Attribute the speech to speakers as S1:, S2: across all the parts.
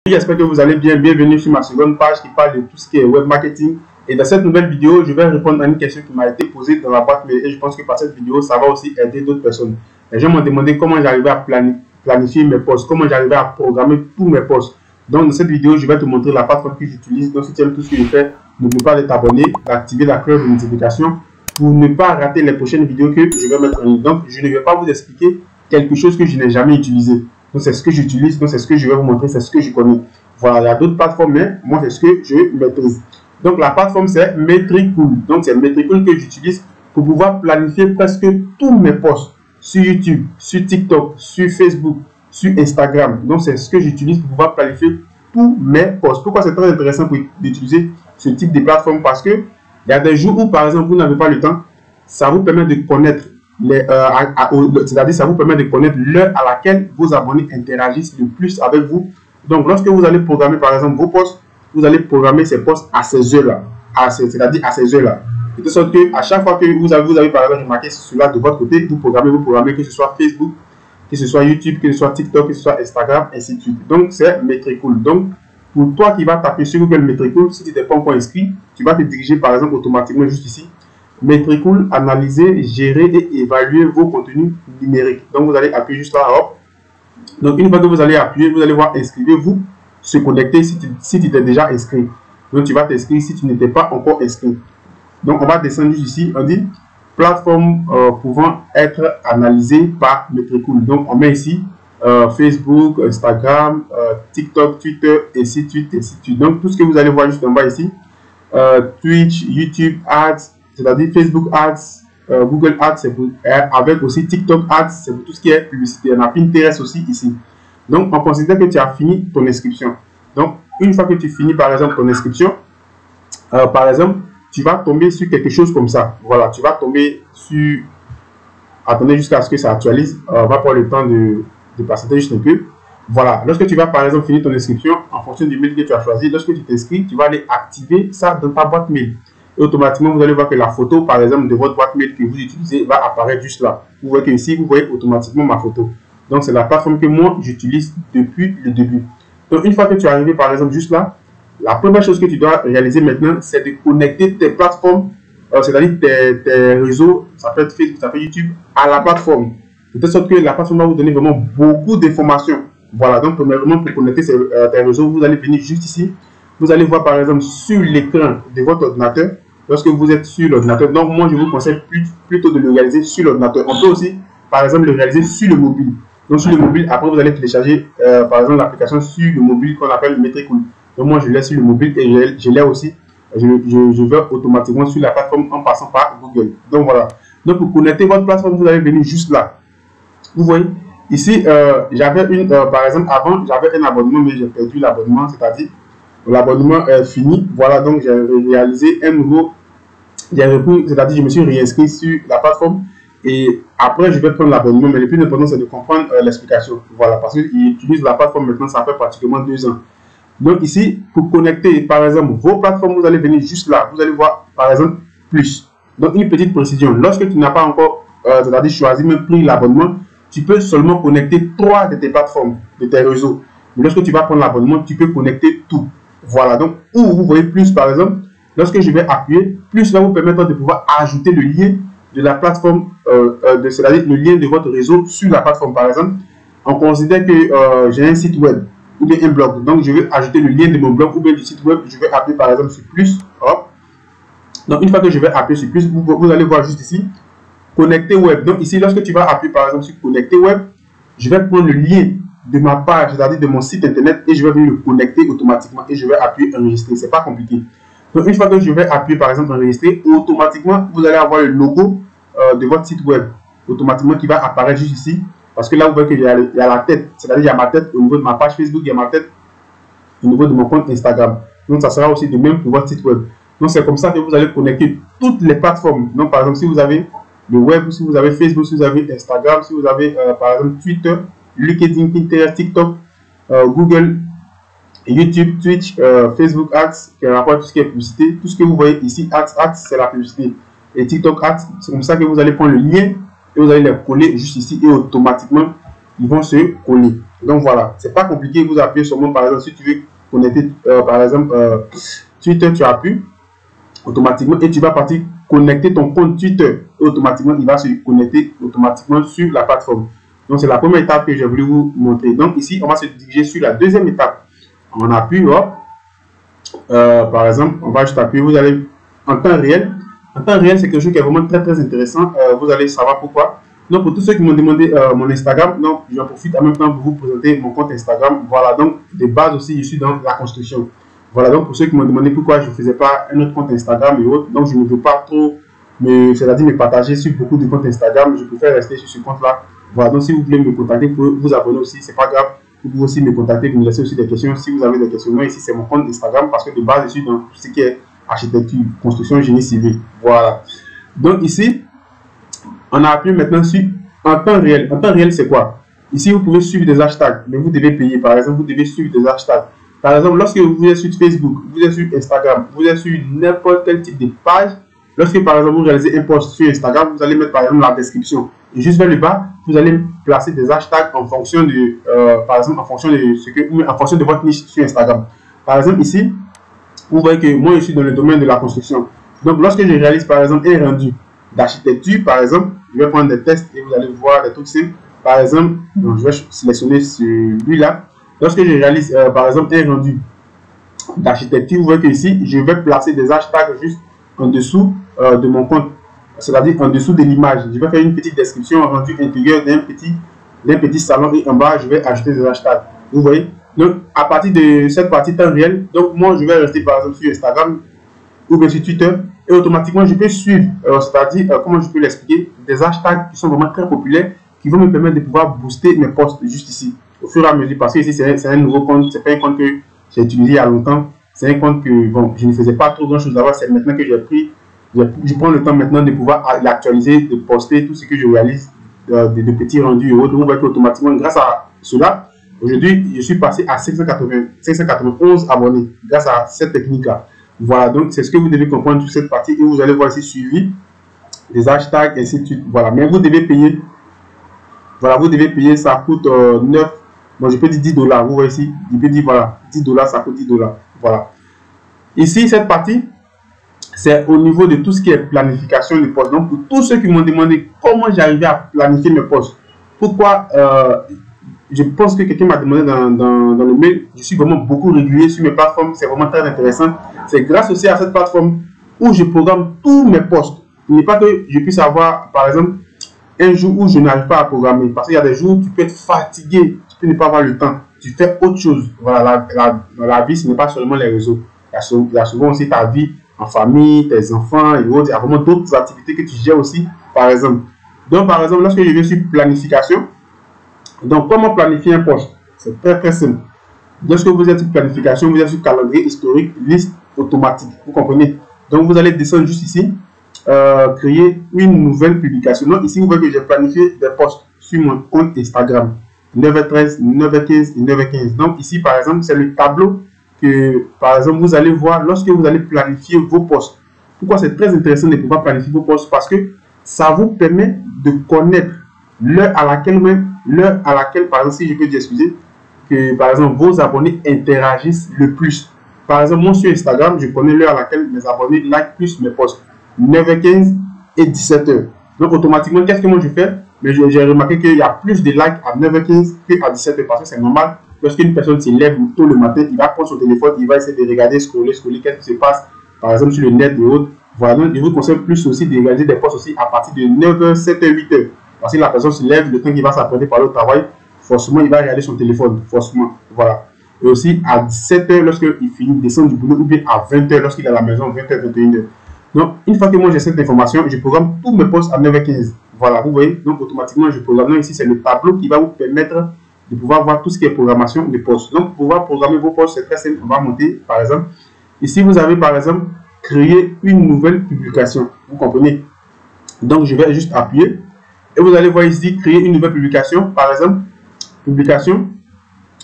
S1: J'espère que vous allez bien. Bienvenue sur ma seconde page qui parle de tout ce qui est web marketing. Et dans cette nouvelle vidéo, je vais répondre à une question qui m'a été posée dans la boîte mail. Et je pense que par cette vidéo, ça va aussi aider d'autres personnes. Les gens m'ont demandé comment j'arrivais à planifier mes posts, comment j'arrivais à programmer tous mes posts. Donc, dans cette vidéo, je vais te montrer la plateforme que j'utilise. Donc, si tu aimes tout ce que je fais, n'oublie pas de t'abonner, d'activer la cloche de notification pour ne pas rater les prochaines vidéos que je vais mettre en ligne. Donc, je ne vais pas vous expliquer quelque chose que je n'ai jamais utilisé. Donc, c'est ce que j'utilise, donc c'est ce que je vais vous montrer, c'est ce que je connais. Voilà, il y a d'autres plateformes, mais moi, c'est ce que je maîtrise. Donc, la plateforme, c'est Metricool. Donc, c'est Metricool que j'utilise pour pouvoir planifier presque tous mes posts sur YouTube, sur TikTok, sur Facebook, sur Instagram. Donc, c'est ce que j'utilise pour pouvoir planifier tous mes posts. Pourquoi c'est très intéressant d'utiliser ce type de plateforme? Parce que il y a des jours où, par exemple, vous n'avez pas le temps, ça vous permet de connaître c'est-à-dire ça vous permet de connaître l'heure à laquelle vos abonnés interagissent le plus avec vous. Donc, lorsque vous allez programmer, par exemple, vos posts, vous allez programmer ces posts à ces heures-là, c'est-à-dire à ces heures-là. De sorte que à chaque fois que vous avez par exemple remarqué cela de votre côté, vous programmez que ce soit Facebook, que ce soit YouTube, que ce soit TikTok, que ce soit Instagram, ainsi de suite. Donc, c'est Metricool. Donc, pour toi qui vas taper sur Google Metricool, si tu n'es pas encore inscrit, tu vas te diriger par exemple automatiquement juste ici. Metricool, analyser, gérer et évaluer vos contenus numériques. Donc, vous allez appuyer juste là, hop. Donc, une fois que vous allez appuyer, vous allez voir inscrivez-vous, se connecter si tu t'es déjà inscrit. Donc, tu vas t'inscrire si tu n'étais pas encore inscrit. Donc, on va descendre juste ici. On dit plateforme pouvant être analysée par Metricool. Donc, on met ici Facebook, Instagram, TikTok, Twitter, ainsi de suite, ainsi de suite. Donc, tout ce que vous allez voir juste en bas ici, Twitch, YouTube, Ads, c'est-à-dire Facebook Ads, Google Ads, c'est pour, avec aussi TikTok Ads, c'est pour tout ce qui est publicité. On a Pinterest aussi ici. Donc, on considère que tu as fini ton inscription. Donc, une fois que tu finis, par exemple, ton inscription, par exemple, tu vas tomber sur quelque chose comme ça. Voilà, tu vas tomber sur... Attendez jusqu'à ce que ça actualise. On va prendre le temps de patienter juste un peu. Voilà, lorsque tu vas, par exemple, finir ton inscription, en fonction du mail que tu as choisi, lorsque tu t'inscris, tu vas aller activer ça dans ta boîte mail. Et automatiquement, vous allez voir que la photo, par exemple, de votre boîte mail que vous utilisez va apparaître juste là. Vous voyez que ici, vous voyez automatiquement ma photo. Donc, c'est la plateforme que moi, j'utilise depuis le début. Donc, une fois que tu es arrivé, par exemple, juste là, la première chose que tu dois réaliser maintenant, c'est de connecter tes plateformes, c'est-à-dire tes réseaux, ça peut être Facebook, ça peut être YouTube, à la plateforme. De telle sorte que la plateforme va vous donner vraiment beaucoup d'informations. Voilà, donc, premièrement, pour connecter tes réseaux, vous allez venir juste ici. Vous allez voir, par exemple, sur l'écran de votre ordinateur, lorsque vous êtes sur l'ordinateur. Donc, moi, je vous conseille plutôt de le réaliser sur l'ordinateur. On peut aussi, par exemple, le réaliser sur le mobile. Donc, sur le mobile, après, vous allez télécharger, par exemple, l'application sur le mobile qu'on appelle Metricool. Donc, moi, je l'ai sur le mobile et je l'ai aussi. Je vais automatiquement sur la plateforme en passant par Google. Donc, voilà. Donc, pour connecter votre plateforme, vous allez venir juste là. Vous voyez, ici, j'avais par exemple, avant, j'avais un abonnement, mais j'ai perdu l'abonnement, c'est-à-dire, l'abonnement est fini. Voilà, donc j'ai réalisé un nouveau, c'est-à-dire je me suis réinscrit sur la plateforme et après je vais prendre l'abonnement, mais le plus important c'est de comprendre l'explication. Voilà, parce qu'ils utilisent la plateforme maintenant, ça fait pratiquement 2 ans. Donc ici, pour connecter par exemple vos plateformes, vous allez venir juste là, vous allez voir par exemple plus. Donc une petite précision, lorsque tu n'as pas encore, c'est-à-dire choisi même pris l'abonnement, tu peux seulement connecter 3 de tes plateformes, de tes réseaux. Mais lorsque tu vas prendre l'abonnement, tu peux connecter tout. Voilà, donc où vous voyez plus par exemple, lorsque je vais appuyer, plus va vous permettre de pouvoir ajouter le lien de la plateforme, c'est-à-dire le lien de votre réseau sur la plateforme. Par exemple, on considère que j'ai un site web ou bien un blog, donc je vais ajouter le lien de mon blog ou bien du site web, je vais appuyer par exemple sur plus. Hop. Donc une fois que je vais appuyer sur plus, vous allez voir juste ici, connecter web. Donc ici, lorsque tu vas appuyer par exemple sur connecter web, je vais prendre le lien de ma page, c'est-à-dire de mon site internet, et je vais venir le connecter automatiquement et je vais appuyer enregistrer. C'est pas compliqué. Donc une fois que je vais appuyer par exemple enregistrer, automatiquement vous allez avoir le logo de votre site web automatiquement qui va apparaître juste ici, parce que là vous voyez qu'il y a la tête, c'est-à-dire il y a ma tête au niveau de ma page Facebook, il y a ma tête au niveau de mon compte Instagram. Donc ça sera aussi de même pour votre site web. Donc c'est comme ça que vous allez connecter toutes les plateformes. Donc par exemple si vous avez le web, si vous avez Facebook, si vous avez Instagram, si vous avez par exemple Twitter, LinkedIn, Pinterest, TikTok, Google, YouTube, Twitch, Facebook Ads, qui rapporte tout ce qui est publicité. Tout ce que vous voyez ici, Ads, c'est la publicité. Et TikTok Ads, c'est comme ça que vous allez prendre le lien et vous allez les coller juste ici et automatiquement, ils vont se coller. Donc voilà, c'est pas compliqué. Vous appuyez sur moi, par exemple, si tu veux connecter, par exemple, Twitter, tu appuies automatiquement et tu vas partir connecter ton compte Twitter. Et automatiquement, il va se connecter automatiquement sur la plateforme. Donc c'est la première étape que j'ai voulu vous montrer. Donc ici, on va se diriger sur la deuxième étape. On appuie, hop. Par exemple, on va juste appuyer, vous allez en temps réel. En temps réel, c'est quelque chose qui est vraiment très intéressant. Vous allez savoir pourquoi. Donc, pour tous ceux qui m'ont demandé mon Instagram, donc j'en profite en même temps pour vous présenter mon compte Instagram. Voilà, donc de base aussi, je suis dans la construction. Voilà, donc pour ceux qui m'ont demandé pourquoi je ne faisais pas un autre compte Instagram et autres, donc je ne veux pas trop, c'est-à-dire me partager sur beaucoup de comptes Instagram. Je préfère rester sur ce compte-là. Voilà, donc si vous voulez me contacter, vous pouvez vous abonner aussi, c'est pas grave. Vous pouvez aussi me contacter, vous me laisser aussi des questions si vous avez des questions. Moi, ici, c'est mon compte Instagram parce que de base, je suis dans tout ce qui est architecture, construction, génie civil. Voilà. Donc ici, on a appuyé maintenant sur en temps réel. En temps réel, c'est quoi? Ici, vous pouvez suivre des hashtags, mais vous devez payer. Par exemple, vous devez suivre des hashtags. Par exemple, lorsque vous êtes sur Facebook, vous êtes sur Instagram, vous êtes sur n'importe quel type de page, lorsque par exemple vous réalisez un post sur Instagram, vous allez mettre par exemple la description. Et juste vers le bas, vous allez placer des hashtags en fonction de, par exemple, en fonction de votre niche sur Instagram. Par exemple, ici, vous voyez que moi, je suis dans le domaine de la construction. Donc, lorsque je réalise par exemple un rendu d'architecture, par exemple, je vais prendre des tests et vous allez voir des trucs simples. Par exemple, donc, je vais sélectionner celui-là. Lorsque je réalise par exemple un rendu d'architecture, vous voyez que ici, je vais placer des hashtags juste en dessous de mon compte, c'est-à-dire en dessous de l'image. Je vais faire une petite description rendu intérieur d'un petit salon et en bas, je vais ajouter des hashtags. Vous voyez? Donc, à partir de cette partie temps réel, donc moi, je vais rester par exemple sur Instagram ou bien sur Twitter et automatiquement, je peux suivre, c'est-à-dire, comment je peux l'expliquer, des hashtags qui sont vraiment très populaires qui vont me permettre de pouvoir booster mes posts juste ici au fur et à mesure, parce que ici c'est un nouveau compte, c'est pas un compte que j'ai utilisé il y a longtemps, c'est un compte que bon, je ne faisais pas trop grand chose avant, c'est maintenant que je prends le temps maintenant de pouvoir l'actualiser, de poster tout ce que je réalise, de petits rendus et autres. Vous voyez qu'automatiquement, grâce à cela, aujourd'hui, je suis passé à 591 abonnés grâce à cette technique-là. Voilà, donc c'est ce que vous devez comprendre sur cette partie et vous allez voir ici suivi des hashtags, ainsi de suite. Voilà, mais vous devez payer. Voilà, vous devez payer, ça coûte 9. Bon, je peux dire 10 $. Vous voyez ici, je peux dire voilà, 10 $, ça coûte 10 $. Voilà. Ici, cette partie, c'est au niveau de tout ce qui est planification de postes. Donc, pour tous ceux qui m'ont demandé comment j'arrivais à planifier mes postes, pourquoi je pense que quelqu'un m'a demandé dans le mail, je suis vraiment beaucoup régulier sur mes plateformes, c'est vraiment très intéressant. C'est grâce aussi à cette plateforme où je programme tous mes postes. Il n'est pas que je puisse avoir, par exemple, un jour où je n'arrive pas à programmer, parce qu'il y a des jours où tu peux être fatigué, tu peux ne pas avoir le temps, tu fais autre chose. Voilà, la vie, ce n'est pas seulement les réseaux. Il y a souvent aussi ta vie en famille, tes enfants et autres. Il y a vraiment d'autres activités que tu gères aussi, par exemple. Donc, par exemple, lorsque je vais sur planification, donc comment planifier un poste? C'est très simple. Lorsque vous êtes sur planification, vous êtes sur calendrier historique, liste automatique. Vous comprenez? Donc, vous allez descendre juste ici. Créer une nouvelle publication. Donc ici, vous voyez que j'ai planifié des posts sur mon compte Instagram 9h13, 9h15 et 9h15. Donc ici, par exemple, c'est le tableau que, par exemple, vous allez voir lorsque vous allez planifier vos posts. Pourquoi c'est très intéressant de pouvoir planifier vos posts? Parce que ça vous permet de connaître l'heure à laquelle, par exemple, si je peux dire, excusez, que par exemple, vos abonnés interagissent le plus. Par exemple, moi sur Instagram, je connais l'heure à laquelle mes abonnés like plus mes posts. 9h15 et 17h. Donc automatiquement, qu'est-ce que moi je fais? Mais j'ai remarqué qu'il y a plus de likes à 9h15 qu'à 17h parce que c'est normal. Lorsqu'une personne se lève tôt le matin, il va prendre son téléphone, il va essayer de regarder, scroller, qu'est-ce qui se passe, par exemple sur le net et autres. Voilà, donc je vous conseille plus aussi de réaliser des posts aussi à partir de 9h, 7h, 8h. Parce que la personne se lève, le temps qu'il va s'apprêter par le travail, forcément il va regarder son téléphone, forcément. Voilà. Et aussi à 17h lorsqu'il finit de descendre du boulot ou bien à 20h lorsqu'il est à la maison, 20h, 21h. Donc, une fois que moi j'ai cette information, je programme tous mes postes à 9h15. Voilà, vous voyez, donc automatiquement je programme. Donc, ici, c'est le tableau qui va vous permettre de pouvoir voir tout ce qui est programmation des postes. Donc, pour pouvoir programmer vos postes, c'est très simple. On va monter, par exemple, ici, vous avez par exemple créé une nouvelle publication. Vous comprenez? Donc, je vais juste appuyer et vous allez voir ici créer une nouvelle publication. Par exemple, publication,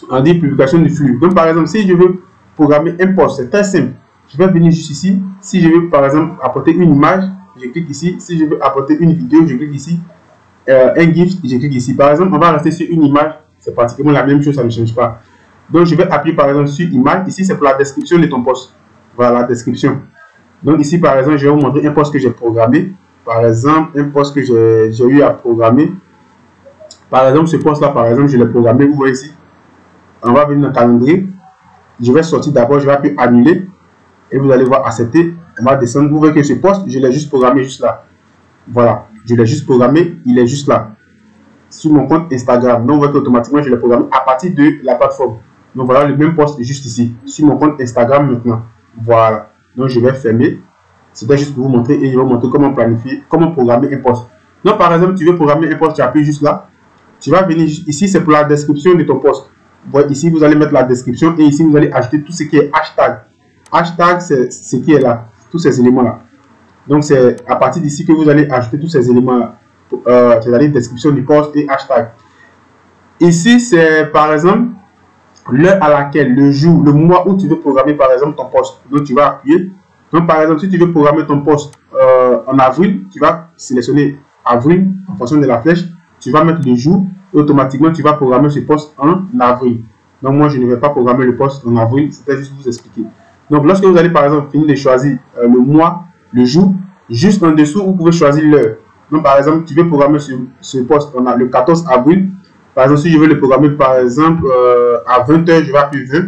S1: on dit publication du flux. Donc, par exemple, si je veux programmer un poste, c'est très simple. Je vais venir juste ici. Si je veux par exemple apporter une image, je clique ici. Si je veux apporter une vidéo, je clique ici. Un GIF, je clique ici. Par exemple, on va rester sur une image C'est pratiquement la même chose, ça ne change pas. Donc, je vais appuyer par exemple sur image. Ici, c'est pour la description de ton post. Voilà la description. Donc, ici, par exemple, je vais vous montrer un post que j'ai programmé. Par exemple, un post que j'ai eu à programmer. Par exemple, ce post-là, par exemple, je l'ai programmé. Vous voyez ici. On va venir dans le calendrier. Je vais sortir d'abord, je vais appuyer annuler. Et vous allez voir accepter. On va descendre. Vous voyez que ce post, je l'ai juste programmé juste là. Voilà. Je l'ai juste programmé. Il est juste là. Sur mon compte Instagram. Donc, vous voyez qu'automatiquement, je l'ai programmé à partir de la plateforme. Donc, voilà le même post juste ici. Sur mon compte Instagram maintenant. Voilà. Donc, je vais fermer. C'était juste pour vous montrer et je vais vous montrer comment planifier, comment programmer un post. Donc, par exemple, tu veux programmer un post, tu appuies juste là. Tu vas venir ici, c'est pour la description de ton post. Voyez, ici, vous allez mettre la description et ici, vous allez ajouter tout ce qui est hashtag. Hashtag, c'est ce qui est là, tous ces éléments-là. Donc, c'est à partir d'ici que vous allez ajouter tous ces éléments-là. C'est-à-dire description du post et hashtag. Ici, c'est par exemple l'heure à laquelle, le jour, le mois où tu veux programmer par exemple ton post. Donc, tu vas appuyer. Donc, par exemple, si tu veux programmer ton post en avril, tu vas sélectionner avril en fonction de la flèche. Tu vas mettre le jour et automatiquement, tu vas programmer ce post en avril. Donc, moi, je ne vais pas programmer le post en avril. C'était juste pour vous expliquer. Donc, lorsque vous allez, par exemple, finir de choisir le mois, le jour, juste en dessous, vous pouvez choisir l'heure. Donc, par exemple, tu veux programmer ce post le 14 avril. Par exemple, si je veux le programmer, par exemple, à 20h, je vais appuyer 20.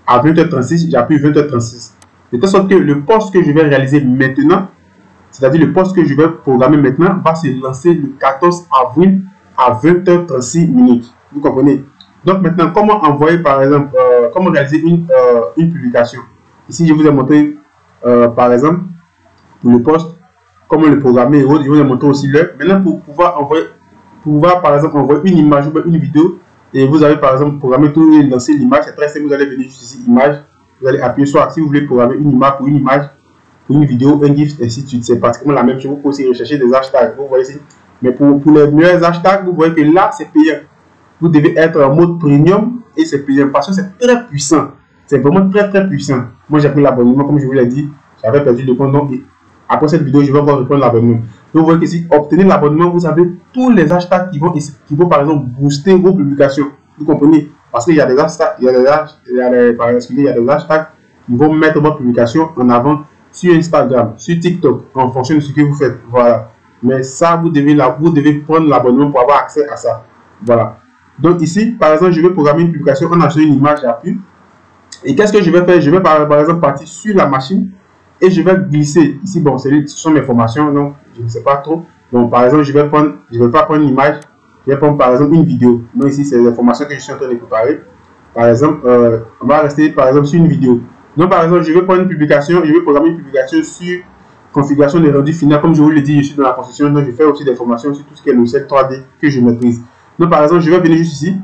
S1: À 20h36, j'appuie 20h36. De telle sorte que le post que je vais réaliser maintenant, c'est-à-dire le post que je vais programmer maintenant, va se lancer le 14 avril à 20h36 minutes. Vous comprenez? Donc maintenant, comment envoyer par exemple, comment réaliser une publication? Ici, je vous ai montré par exemple pour le post, comment le programmer et autres. Je vous ai montré aussi l'heure. Maintenant, pour pouvoir par exemple envoyer une image ou une vidéo, et vous avez par exemple programmé tout et lancer l'image, c'est très simple. Vous allez venir juste ici, image. Vous allez appuyer sur si vous voulez programmer une image pour une vidéo, un GIF, ainsi de suite. C'est pratiquement la même chose. Vous pouvez aussi rechercher des hashtags. Vous voyez ici. Mais pour les meilleurs hashtags, vous voyez que là, c'est payant. Vous devez être en mode premium et c'est payant parce que c'est très puissant. C'est vraiment très très puissant. Moi, j'ai pris l'abonnement, comme je vous l'ai dit. J'avais perdu le compte. Donc, après cette vidéo, je vais encore reprendre l'abonnement. Donc, vous voyez qu'ici, obtenir l'abonnement, vous avez tous les hashtags qui vont par exemple booster vos publications. Vous comprenez? Parce qu'il y a des hashtags, il y a des hashtags qui vont mettre votre publication en avant sur Instagram, sur TikTok, en fonction de ce que vous faites. Voilà. Mais ça, vous devez prendre l'abonnement pour avoir accès à ça. Voilà. Donc ici, par exemple, je vais programmer une publication en achetant une image, j'appuie. Et qu'est-ce que je vais faire? Je vais par exemple partir sur la machine et je vais glisser. Ici, bon, ce sont mes formations, donc je ne sais pas trop. Donc par exemple, je vais pas prendre une image. Je vais prendre par exemple une vidéo. Donc ici, c'est les formations que je suis en train de préparer. Par exemple, on va rester par exemple sur une vidéo. Donc par exemple, je vais prendre une publication, je vais programmer une publication sur configuration des rendus finaux. Comme je vous l'ai dit, je suis dans la construction, donc je fais aussi des formations sur tout ce qui est logiciel 3D que je maîtrise. Donc par exemple, je vais venir juste ici,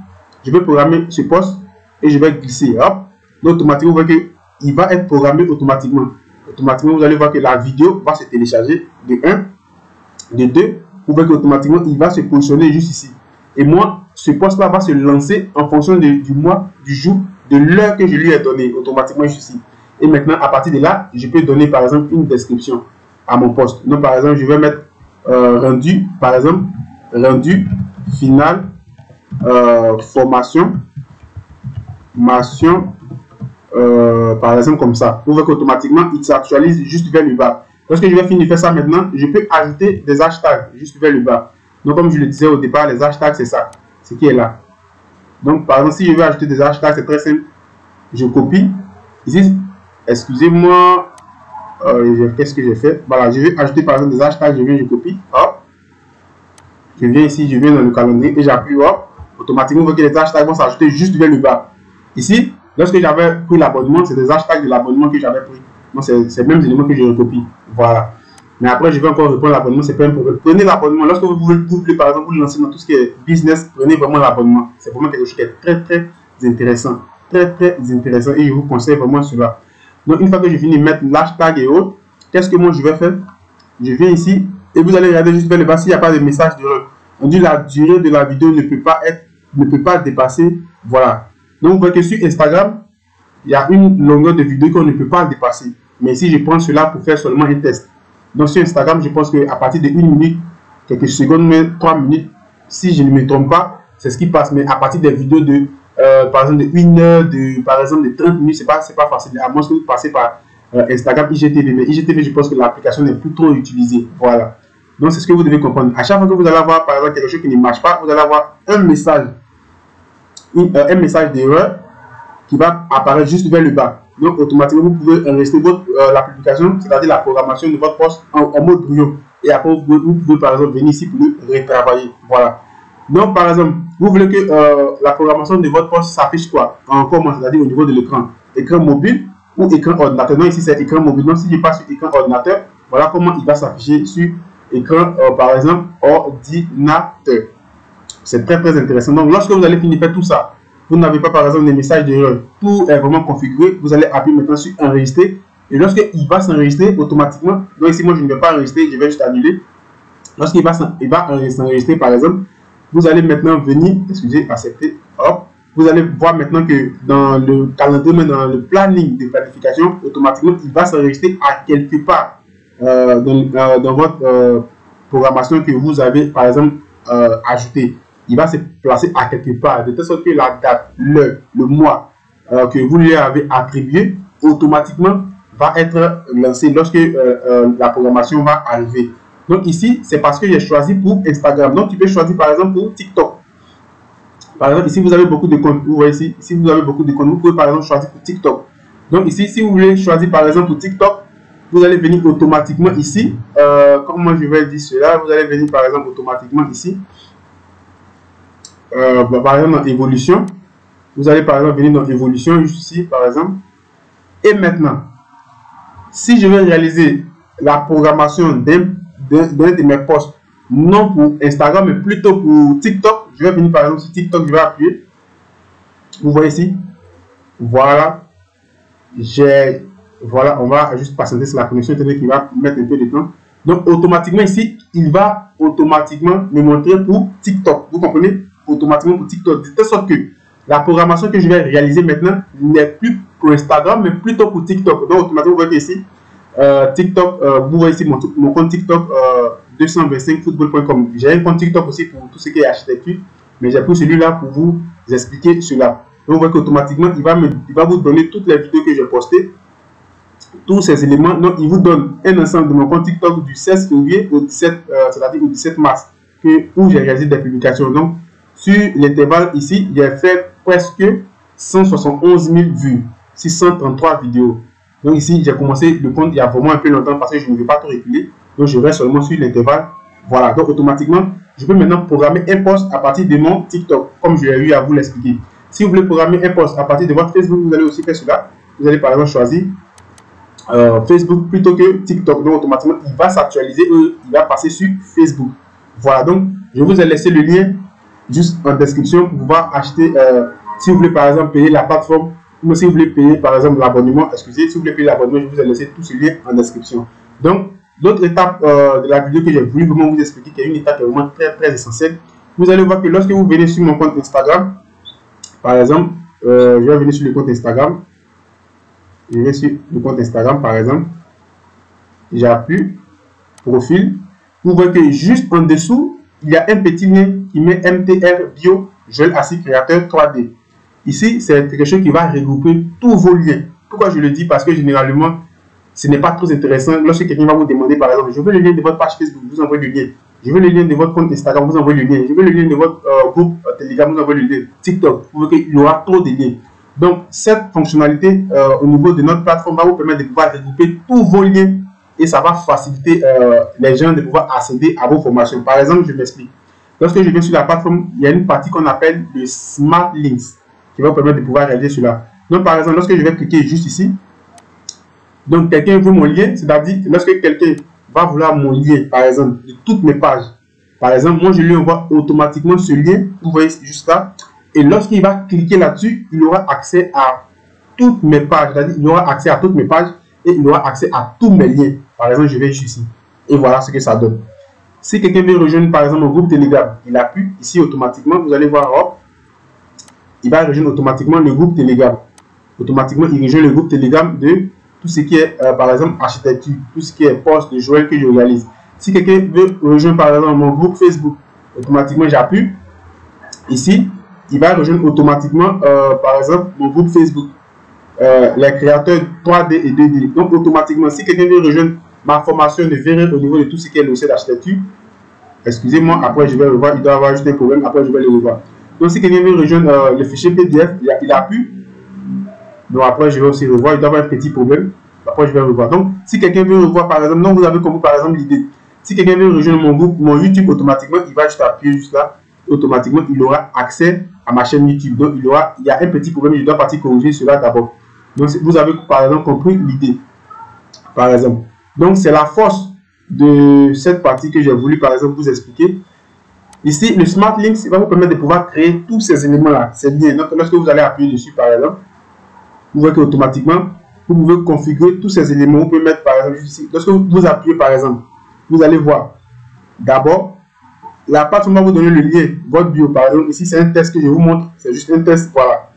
S1: je vais programmer ce poste et je vais glisser. Hop. Donc automatiquement, vous voyez qu'il va être programmé automatiquement. Automatiquement, vous allez voir que la vidéo va se télécharger de 1, de 2. Vous voyez qu'automatiquement, il va se positionner juste ici. Et moi, ce poste-là va se lancer en fonction du mois, du jour, de l'heure que je lui ai donné, automatiquement juste ici. Et maintenant, à partir de là, je peux donner par exemple une description à mon poste. Donc, par exemple, je vais mettre rendu, par exemple, rendu final, formation, par exemple, comme ça. Vous voyez qu'automatiquement, il s'actualise juste vers le bas. Lorsque je vais finir de faire ça maintenant, je peux ajouter des hashtags juste vers le bas. Donc, comme je le disais au départ, les hashtags, c'est ça, ce qui est là. Donc, par exemple, si je veux ajouter des hashtags, c'est très simple. Je copie. Ici, excusez-moi, qu'est-ce que j'ai fait? Voilà, je vais ajouter par exemple des hashtags, je copie. Hop. Je viens ici, je viens dans le calendrier et j'appuie. Hop. Automatiquement, vous voyez que les hashtags vont s'ajouter juste vers le bas. Ici, lorsque j'avais pris l'abonnement, c'est des hashtags de l'abonnement que j'avais pris. Donc, c'est les mêmes éléments que je recopie. Voilà. Mais après, je vais encore reprendre l'abonnement, c'est pas un problème. Prenez l'abonnement. Lorsque vous voulez, par exemple, vous lancer dans tout ce qui est business, prenez vraiment l'abonnement. C'est vraiment quelque chose qui est très, très intéressant. Très, très intéressant. Et je vous conseille vraiment cela. Donc, une fois que j'ai fini de mettre l'hashtag et autres, qu'est-ce que moi je vais faire? Je viens ici et vous allez regarder juste vers le bas s'il n'y a pas de message d'erreur. On dit la durée de la vidéo ne peut pas dépasser. Voilà. Donc, vous voyez que sur Instagram, il y a une longueur de vidéo qu'on ne peut pas dépasser. Mais ici, je prends cela pour faire seulement un test. Donc, sur Instagram, je pense qu'à partir de 1 minute, quelques secondes, mais 3 minutes, si je ne me trompe pas, c'est ce qui passe. Mais à partir des vidéos de, par exemple, de 1 heure, par exemple, de 30 minutes, c'est pas facile. À moins que vous passez par Instagram, IGTV. Mais IGTV, je pense que l'application n'est plus trop utilisée. Voilà. Donc, c'est ce que vous devez comprendre. À chaque fois que vous allez avoir, par exemple, quelque chose qui ne marche pas, vous allez avoir un message d'erreur qui va apparaître juste vers le bas. Donc, automatiquement, vous pouvez enregistrer la publication, c'est-à-dire la programmation de votre poste en mode brouillon. Et après, vous pouvez, par exemple, venir ici pour le retravailler. Voilà. Donc, par exemple, vous voulez que la programmation de votre poste s'affiche quoi? En comment? C'est-à-dire au niveau de l'écran. Écran mobile ou écran ordinateur. Donc, ici, c'est écran mobile. Donc, si je passe sur écran ordinateur, voilà comment il va s'afficher sur écran, par exemple, ordinateur. C'est très, très intéressant. Donc, lorsque vous allez finir de faire tout ça, vous n'avez pas, par exemple, des messages d'erreur. Tout est vraiment configuré. Vous allez appuyer maintenant sur enregistrer. Et lorsqu'il va s'enregistrer automatiquement, donc ici, moi, je ne vais pas enregistrer, je vais juste annuler. Lorsqu'il va s'enregistrer, par exemple, vous allez maintenant venir, excusez, accepter, hop. Vous allez voir maintenant que dans le calendrier, dans le planning de planification, automatiquement, il va s'enregistrer à quelque part dans votre programmation que vous avez, par exemple, ajoutée. Il va se placer à quelque part, de telle sorte que la date, l'heure, le mois que vous lui avez attribué, automatiquement va être lancé lorsque la programmation va arriver. Donc ici, c'est parce que j'ai choisi pour Instagram. Donc tu peux choisir par exemple pour TikTok. Par exemple, ici vous avez beaucoup de comptes. Vous voyez ici, si vous avez beaucoup de comptes, vous pouvez par exemple choisir pour TikTok. Donc ici, si vous voulez choisir par exemple pour TikTok, vous allez venir automatiquement ici. Comment je vais dire cela? Vous allez venir par exemple automatiquement ici. Par exemple dans évolution, vous allez par exemple venir dans évolution juste ici par exemple. Et maintenant, si je vais réaliser la programmation d'un de mes posts, non pour Instagram mais plutôt pour TikTok, je vais venir par exemple sur TikTok, je vais appuyer. Vous voyez ici, voilà, voilà, on va juste patienter sur la connexion internet qui va mettre un peu de temps. Donc automatiquement ici, il va automatiquement me montrer pour TikTok. Vous comprenez? Automatiquement pour TikTok. De telle sorte que la programmation que je vais réaliser maintenant n'est plus pour Instagram, mais plutôt pour TikTok. Donc automatiquement, vous voyez ici, TikTok, vous voyez ici mon compte TikTok 225football.com. J'ai un compte TikTok aussi pour tout ce qui est architecture, mais j'ai pris celui-là pour vous expliquer cela. Donc vous voyez qu'automatiquement, il va vous donner toutes les vidéos que j'ai postées, tous ces éléments. Donc il vous donne un ensemble de mon compte TikTok du 16 février au 17, c'est-à-dire au 17 mars, où j'ai réalisé des publications. Donc sur l'intervalle ici, j'ai fait presque 171 000 vues, 633 vidéos. Donc ici, j'ai commencé le compte il y a vraiment un peu longtemps parce que je ne veux pas tout reculer. Donc je reste seulement sur l'intervalle. Voilà, donc automatiquement, je peux maintenant programmer un post à partir de mon TikTok, comme je l'ai eu à vous l'expliquer. Si vous voulez programmer un post à partir de votre Facebook, vous allez aussi faire cela. Vous allez par exemple choisir Facebook plutôt que TikTok. Donc automatiquement, il va s'actualiser et il va passer sur Facebook. Voilà, donc je vous ai laissé le lien juste en description pour pouvoir acheter, si vous voulez par exemple payer la plateforme, ou si vous voulez payer par exemple l'abonnement, excusez, si vous voulez payer l'abonnement, je vous ai laissé tout ce lien en description. Donc, l'autre étape de la vidéo que j'ai voulu vraiment vous expliquer, qui est une étape vraiment très très essentielle, vous allez voir que lorsque vous venez sur mon compte Instagram, par exemple, je vais venir sur le compte Instagram, je vais sur le compte Instagram par exemple, j'appuie, profil, vous voyez que juste en dessous, il y a un petit lien qui met MTR Bio Joël Assis Créateur 3D. Ici, c'est quelque chose qui va regrouper tous vos liens. Pourquoi je le dis? Parce que généralement, ce n'est pas trop intéressant. Lorsque quelqu'un va vous demander, par exemple, je veux le lien de votre page Facebook, vous envoyez le lien. Je veux le lien de votre compte Instagram, vous envoyez le lien. Je veux le lien de votre groupe Telegram, vous envoyez le lien. TikTok, vous voyez qu'il y aura trop de liens. Donc, cette fonctionnalité au niveau de notre plateforme va vous permettre de pouvoir regrouper tous vos liens et ça va faciliter les gens de pouvoir accéder à vos formations. Par exemple, je m'explique. Lorsque je viens sur la plateforme, il y a une partie qu'on appelle le Smart Links qui va vous permettre de pouvoir réaliser cela. Donc, par exemple, lorsque je vais cliquer juste ici, donc quelqu'un veut mon lien, c'est-à-dire lorsque quelqu'un va vouloir mon lien, par exemple, de toutes mes pages, par exemple, moi je lui envoie automatiquement ce lien, vous voyez juste là, et lorsqu'il va cliquer là-dessus, il aura accès à toutes mes pages, c'est-à-dire il aura accès à toutes mes pages et il aura accès à tous mes liens. Par exemple, je vais juste ici, et voilà ce que ça donne. Si quelqu'un veut rejoindre par exemple mon groupe Telegram, il appuie ici automatiquement, vous allez voir, hop, il va rejoindre automatiquement le groupe Telegram. Automatiquement, il rejoint le groupe Telegram de tout ce qui est, par exemple, architecture, tout ce qui est post de Joël que je réalise. Si quelqu'un veut rejoindre, par exemple, mon groupe Facebook, automatiquement, j'appuie. Ici, il va rejoindre automatiquement, par exemple, mon groupe Facebook, les créateurs 3D et 2D. Donc, automatiquement, si quelqu'un veut rejoindre ma formation de verre au niveau de tout ce qui est logiciel d'architecture, excusez-moi, après je vais revoir, il doit avoir juste un problème, après je vais le revoir. Donc, si quelqu'un veut rejoindre le fichier PDF, il a pu. Donc, après je vais aussi revoir, il doit avoir un petit problème. Après, je vais revoir. Donc, si quelqu'un veut revoir, par exemple, donc vous avez compris, par exemple, l'idée. Si quelqu'un veut rejoindre mon groupe, mon YouTube, automatiquement, il va juste appuyer juste là. Automatiquement, il aura accès à ma chaîne YouTube. Donc, il y a un petit problème, je dois partir corriger cela d'abord. Donc, vous avez, par exemple, compris l'idée. Par exemple. Donc, c'est la force de cette partie que j'ai voulu, par exemple, vous expliquer. Ici, le Smart Links va vous permettre de pouvoir créer tous ces éléments-là, ces liens. Donc, lorsque vous allez appuyer dessus, par exemple, vous voyez qu'automatiquement, vous pouvez configurer tous ces éléments. Vous pouvez mettre, par exemple, ici, lorsque vous appuyez, par exemple, vous allez voir, d'abord, la page va vous donner le lien, votre bio, par exemple. Ici, c'est un test que je vous montre. C'est juste un test, voilà.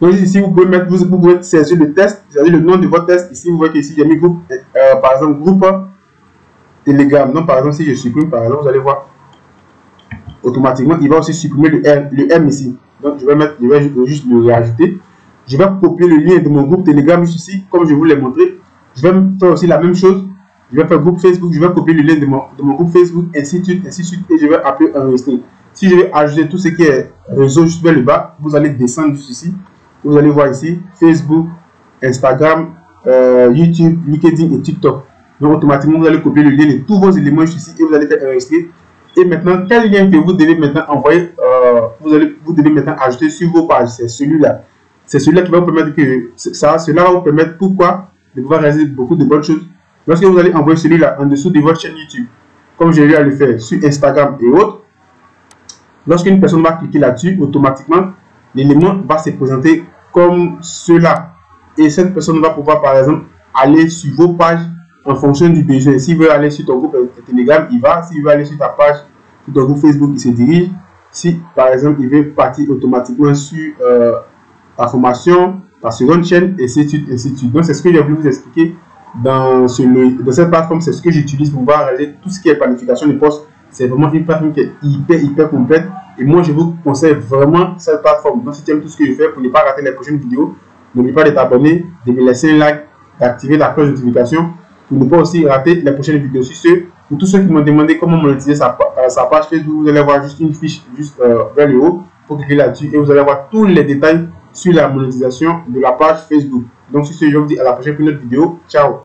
S1: Donc, ici, vous pouvez mettre, vous pouvez saisir le test, c'est-à-dire le nom de votre test. Ici, vous voyez qu'ici, j'ai mis groupe, par exemple, groupe Telegram. Donc, par exemple, si je supprime, par exemple, vous allez voir, automatiquement, il va aussi supprimer le M ici. Donc, je vais juste le réajouter. Je vais copier le lien de mon groupe Telegram juste ici, comme je vous l'ai montré. Je vais faire aussi la même chose. Je vais faire groupe Facebook, je vais copier le lien de mon groupe Facebook, ainsi de suite, et je vais appuyer enregistrer. Si je vais ajouter tout ce qui est réseau juste vers le bas, vous allez descendre juste ici. Vous allez voir ici Facebook, Instagram, YouTube, LinkedIn et TikTok. Donc automatiquement, vous allez copier le lien de tous vos éléments juste ici et vous allez faire enregistrer. Et maintenant, quel lien que vous devez maintenant envoyer, vous devez maintenant ajouter sur vos pages, c'est celui-là. C'est celui-là qui va vous permettre que cela va vous permettre pourquoi de pouvoir réaliser beaucoup de bonnes choses. Lorsque vous allez envoyer celui-là en dessous de votre chaîne YouTube, comme j'ai eu à le faire sur Instagram et autres, lorsqu'une personne va cliquer là-dessus, automatiquement, l'élément va se présenter comme cela. Et cette personne va pouvoir, par exemple, aller sur vos pages en fonction du besoin. S'il veut aller sur ton groupe Telegram, il va. S'il veut aller sur ta page, sur ton groupe Facebook, il se dirige. Si, par exemple, il veut partir automatiquement sur ta formation, ta seconde chaîne, et ainsi de suite, ainsi de suite. Donc, c'est ce que j'ai voulu vous expliquer dans cette plateforme. C'est ce que j'utilise pour pouvoir réaliser tout ce qui est planification de postes. C'est vraiment une plateforme qui est hyper complète. Et moi, je vous conseille vraiment cette plateforme. Donc, si tu aimes tout ce que je fais, pour ne pas rater les prochaines vidéos, n'oublie pas de t'abonner, de me laisser un like, d'activer la cloche de notification pour ne pas aussi rater les prochaines vidéos. Sur ce, pour tous ceux qui m'ont demandé comment monétiser sa page Facebook, vous allez voir juste une fiche juste vers le haut. Pour cliquer là-dessus et vous allez voir tous les détails sur la monétisation de la page Facebook. Donc, sur ce, je vous dis à la prochaine pour une autre vidéo. Ciao!